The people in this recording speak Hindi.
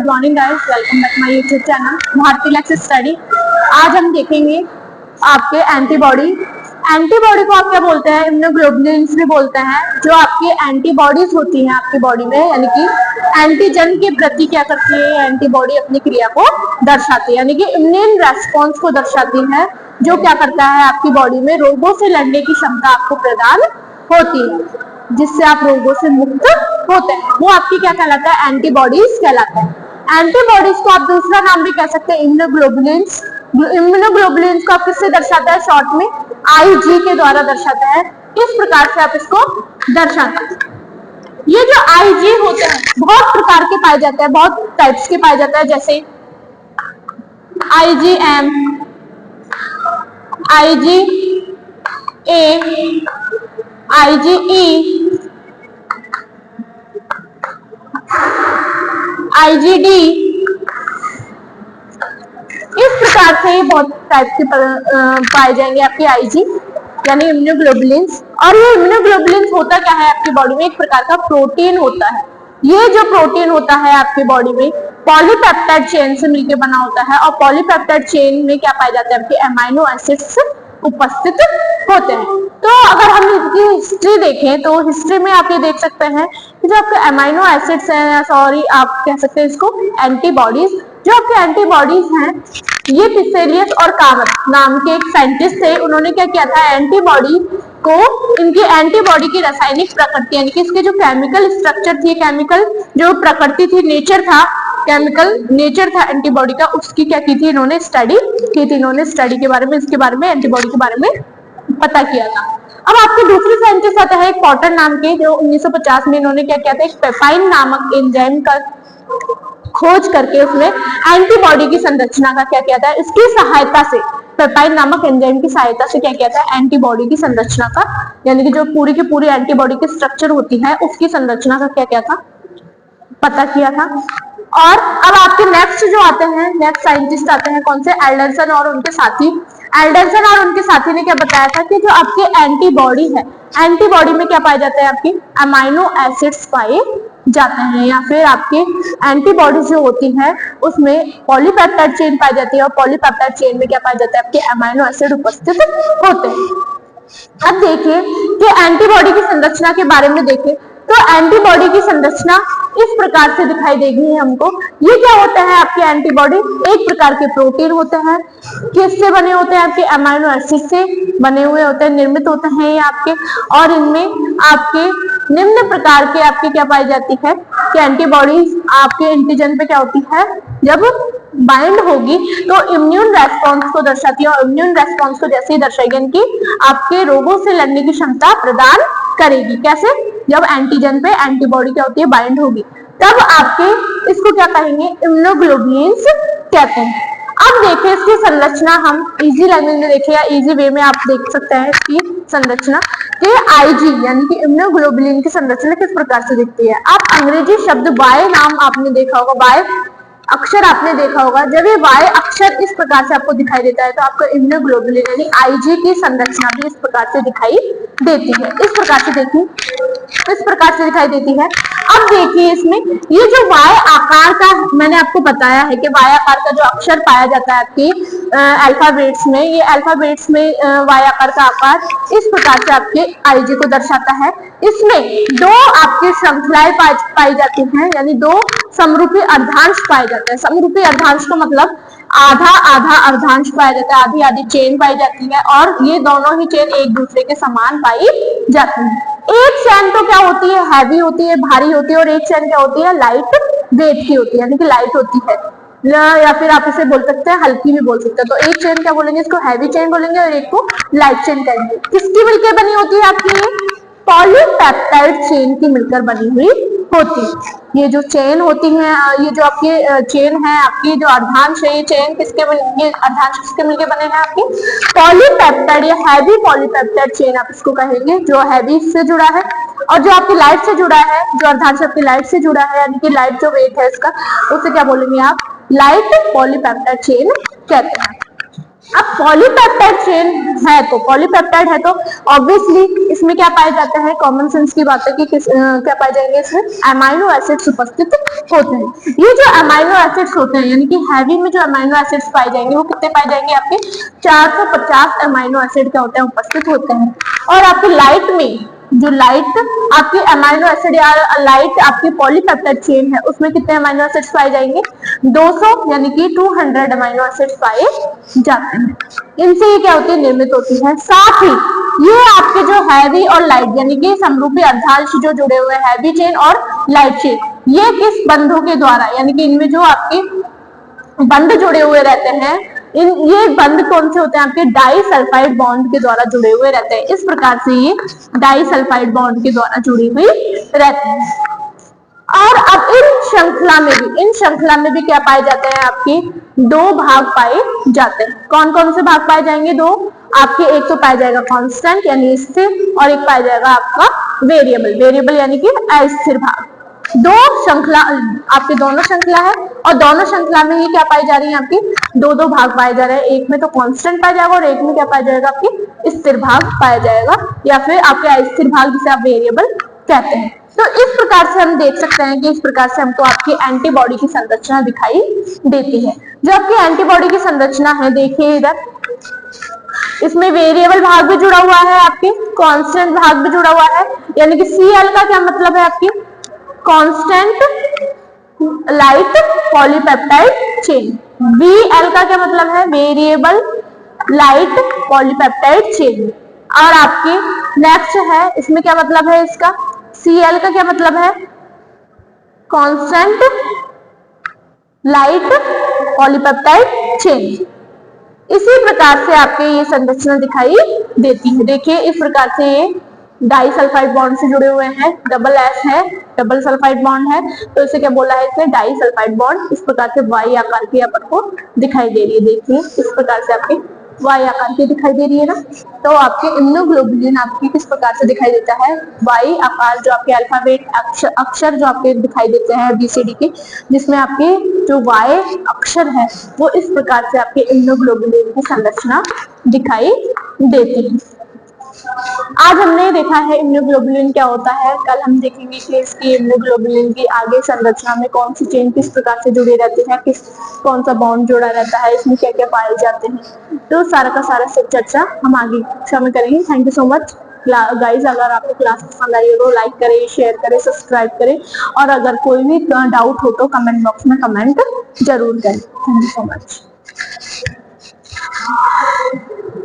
Good morning guys, welcome back my YouTube channel Bharti lex study. आज हम देखेंगे आपके एंटीबॉडी। एंटीबॉडी को आप क्या बोलते हैं? इम्यूनोग्लोबुलिन्स भी बोलते हैं। जो आपकी एंटीबॉडीज होती हैं आपकी बॉडी में, यानी कि एंटीजन के प्रति क्या करती है एंटीबॉडी, अपनी क्रिया को दर्शाती है, यानी कि इम्यून रेस्पॉन्स को दर्शाती है, जो क्या करता है आपकी बॉडी में रोगों से लड़ने की क्षमता आपको प्रदान होती है, जिससे आप रोगों से मुक्त होते हैं। वो आपकी क्या कहलाता है? एंटीबॉडीज कहलाता है। एंटीबॉडीज को आप दूसरा नाम भी कह सकते हैं इम्यूनोग्लोबुलिन्स। इम्यूनोग्लोबुलिन्स को आप किससे दर्शाता है? शॉर्ट में आईजी के द्वारा दर्शाता है। इस प्रकार से आप इसको दर्शाते हैं। ये जो आईजी होते हैं बहुत प्रकार के पाए जाते हैं, बहुत टाइप्स के पाए जाते हैं, जैसे आईजीएम, आईजीए, आईजीई, आईजीडी, इस प्रकार से बहुत टाइप के पाए जाएंगे आपके आईजी यानी इम्यूनोग्लोबुलिन्स। और ये इम्यूनोग्लोबुलिन्स होता क्या है आपकी बॉडी में? एक प्रकार का प्रोटीन होता है। ये जो प्रोटीन होता है आपकी बॉडी में पॉलीपेप्टाइड चेन से मिलकर बना होता है, और पॉलीपेप्टाइड चेन में क्या पाए जाते हैं? आपके अमीनो एसिड्स उपस्थित होते हैं। तो अगर हम इसकी हिस्ट्री देखें तो हिस्ट्री में आप ये देख सकते हैं कि जो आपके अमीनो एसिड्स हैं, सॉरी आप कह सकते हैं इसको एंटीबॉडीज, जो आपके एंटीबॉडीज हैं, ये पिसेलियस और कामत नाम के एक साइंटिस्ट थे। उन्होंने क्या किया था? एंटीबॉडी को, इनकी एंटीबॉडी की रासायनिक प्रकृति यानी कि इसके जो केमिकल स्ट्रक्चर थी, केमिकल जो प्रकृति थी, नेचर था, केमिकल नेचर था एंटीबॉडी का, उसकी क्या की थी? इन्होंने स्टडी की थी। इन्होंने स्टडी के बारे में, इसके बारे में, एंटीबॉडी के बारे में पता किया था। अब आपके दूसरे साइंटिस्ट आते हैं एक पॉटर नाम के, जो 1950 में इन्होंने क्या किया था? एक पेपाइन नामक एंजाइम का खोज करके उसमें एंटीबॉडी की संरचना का क्या किया था? इसकी सहायता से, पेपाइन नामक एंजाइम की सहायता से क्या किया था? एंटीबॉडी की संरचना का, यानी कि जो पूरी की पूरी एंटीबॉडी की स्ट्रक्चर होती है उसकी संरचना का क्या किया था? पता किया था। और अब आपके नेक्स्ट जो आते हैं, नेक्स्ट साइंटिस्ट आते हैं कौन से? एल्डरसन और उनके साथी। एल्डरसन और उनके साथी ने क्या बताया था कि जो आपके एंटीबॉडी है, एंटीबॉडी में क्या पाए जाते हैं? आपकी अमीनो एसिड्स पाए जाते हैं, या फिर आपके एंटीबॉडी जो होती है उसमें पॉलीपेप्टाइड चेन पाई जाती है, और पॉलीपेप्टाइड चेन में क्या पाया जाता है? आपके अमीनो एसिड उपस्थित होते हैं। अब देखिए कि एंटीबॉडी की संरचना के बारे में देखें तो एंटीबॉडी की संरचना इस प्रकार से दिखाई देगी हमको। ये क्या होता है? आपके एंटीबॉडी एक प्रकार के प्रोटीन होते हैं। किससे बने होते हैं? आपके अमीनो एसिड से बने हुए होते हैं, निर्मित होते हैं ये आपके। और इनमें आपके निम्न प्रकार के आपके क्या पाई जाती है कि एंटीबॉडीज आपके एंटीजन पे क्या होती है? जब बाइंड होगी तो इम्यून रेस्पॉन्स को दर्शाती है, और इम्यून रेस्पॉन्स को जैसे ही दर्शाएगी इनकी आपके रोगों से लड़ने की क्षमता प्रदान करेगी। कैसे? जब एंटीजन पे एंटीबॉडी क्या होती है? बाइंड होगी, तब आपके इसको क्या कहेंगे? इम्यूनोग्लोबुलिन्स कहते हैं। अब देखिए इसकी संरचना हम इजी लैंग्वेज में देखें या इजी वे में आप देख सकते हैं इसकी संरचना कि आईजी यानी कि इम्यूनोग्लोबुलिन की संरचना किस प्रकार से दिखती है। आप अंग्रेजी शब्द वाई नाम आपने देखा होगा, वाई अक्षर आपने देखा होगा। जब ये वाई अक्षर इस प्रकार से आपको दिखाई देता है तो आपको इम्यूनोग्लोबुलिन यानी आईजी की संरचना भी इस प्रकार से दिखाई देती है। इस प्रकार से देखिए, इस प्रकार से दिखाई देती है। अब देखिए इसमें ये जो वाई आकार का मैंने आपको बताया है कि वाई आकार का जो अक्षर पाया जाता है आपकी अल्फाबेट्स में, ये अल्फाबेट्स में वाई आकार का आकार इस प्रकार से आपके आईजी को दर्शाता है। इसमें दो आपकी श्रृंखलाएं पाई जाती हैं, यानी दो समरूपी अर्धांश पाए जाते हैं। समरूपी अर्धांश का मतलब आधा आधा अर्धांश पाया जाता है, आधी आधी चेन पाई जाती है, और ये दोनों ही चेन एक दूसरे के समान पाई जाती है। एक चेन तो क्या होती है? हैवी होती है, भारी होती है, और एक चेन क्या होती है? लाइट वेट की होती है, यानी कि लाइट होती है, या फिर आप इसे बोल सकते हैं हल्की भी बोल सकते हैं। तो एक चेन क्या बोलेंगे? इसको हैवी चेन बोलेंगे, और एक को लाइट चेन कहेंगे। किसकी मिलकर बनी होती है आपकी? पॉलीपेप्टाइड चेन की मिलकर बनी हुई होती है। ये जो चेन होती है, ये जो आपकी चेन है, आपकी जो अर्धांश है, ये चेन किसके ये अर्धांश किसके मिलकर बने हैं? आपकी पॉलीपेप्टाइड या हैवी पॉलीपेप्टाइड चेन आप इसको कहेंगे, जो हैवी से जुड़ा है। और जो आपकी लाइट से जुड़ा है, जो अर्धांश आपकी लाइट से जुड़ा है, यानी कि लाइट जो वेट है इसका, उसे क्या बोलेंगे आप? लाइट पॉलीपेप्टाइड चेन कहते हैं। अब पॉलीपेप्टाइड चेन है तो पॉलीपेप्टाइड है तो ऑब्वियसली इसमें क्या पाया जाता है, कॉमन सेंस की बात है कि क्या पाए जाएंगे इसमें, अमाइनो एसिड्स उपस्थित होते हैं। ये जो अमाइनो एसिड्स होते हैं यानी कि हैवी में जो अमाइनो एसिड्स पाए जाएंगे वो कितने पाए जाएंगे, आपके 450 अमाइनो एसिड क्या होते हैं, उपस्थित होते हैं। और आपके लाइट में जो लाइट आपकी अमाइनो एसिड या लाइट आपकी पॉलीपेप्टाइड चेन है उसमें कितने अमाइनो एसिड्स पाए जाएंगे, 200 यानी कि 200 अमाइनो एसिड्स पाए जाते हैं। इनसे ये क्या होती है, निर्मित होती है। साथ ही ये आपके जो हैवी और लाइट यानी कि समरूपी अर्धांश जो जुड़े हुए हैवी चेन और लाइट चेन, ये किस बंधों के द्वारा यानी कि इनमें जो आपके बंध जुड़े हुए रहते हैं, ये बंध कौन से होते हैं, आपके डाई सल्फाइड बॉन्ड के द्वारा जुड़े हुए रहते हैं। इस प्रकार से ये डाई सल्फाइड बॉन्ड के द्वारा जुड़ी हुई रहती है। और अब इन श्रृंखला में भी क्या पाए जाते हैं, आपके 2 भाग पाए जाते हैं। कौन कौन से भाग पाए जाएंगे, 2 आपके, एक तो पाया जाएगा कांस्टेंट यानी स्थिर और एक पाया जाएगा आपका वेरिएबल यानी कि अस्थिर भाग। 2 श्रृंखला आपके दोनों श्रृंखला है और दोनों श्रृंखला में ही क्या पाई जा रही है, आपकी 2 भाग पाए जा रहे हैं। एक में तो कांस्टेंट पाया जाएगा और एक में क्या पाया जाएगा, आपकी स्थिर भाग पाया जाएगा या फिर आपके अस्थिर भाग जिसे आप वेरिएबल कहते हैं। तो इस प्रकार से हम देख सकते हैं कि इस प्रकार से हमको आपकी एंटीबॉडी की संरचना दिखाई देती है। जो आपकी एंटीबॉडी की संरचना है, देखिए इधर इसमें वेरिएबल भाग भी जुड़ा हुआ है, आपके कांस्टेंट भाग भी जुड़ा हुआ है। यानी कि Cl का क्या मतलब है, आपकी constant light polypeptide chain. Bl का क्या मतलब है, वेरिएबल लाइट पॉलीपेप्टाइड चेन। और आपके नेक्स्ट है, इसमें क्या मतलब है इसका, Cl का क्या मतलब है, कांस्टेंट लाइट पॉलीपेप्टाइड चेन। इसी प्रकार से आपके ये संरचना दिखाई देती है। देखिए इस प्रकार से ये डाई सल्फाइड बॉन्ड से जुड़े हुए हैं, डबल एस है, डबल सल्फाइड बॉन्ड है, तो इसे क्या बोला है, इसे डाई सल्फाइड बॉन्ड। इस प्रकार से वाई आकार की अपन को दिखाई दे रही है। देखिए इस प्रकार से आपके वाई आकार की दिखाई दे रही है ना। तो आपके इम्यूनोग्लोबुलिन आपकी किस प्रकार से दिखाई देता है, वाई आकार, जो आपके अल्फाबेट अक्षर जो आपके दिखाई देते हैं ABCD के, जिसमें आपके जो वाई अक्षर है वो इस प्रकार से आपके इम्यूनोग्लोबुलिन की संरचना दिखाई देती है। आज हमने देखा है इम्यूनोग्लोबुलिन क्या होता है। कल हम देखेंगे कि इसकी इम्यूनोग्लोबुलिन की आगे संरचना में कौन सी चेन किस प्रकार से जुड़ी रहती है, कौन सा बॉन्ड जुड़ा रहता है, इसमें क्या क्या पाए जाते हैं। तो सारा का सारा सब चर्चा हम आगे कक्षा में करेंगे। Thank you so much guys. अगर आपको क्लास पसंद आई हो तो लाइक करें, शेयर करें, सब्सक्राइब करें और अगर कोई भी डाउट हो तो कमेंट बॉक्स में कमेंट जरूर करें। Thank you so much.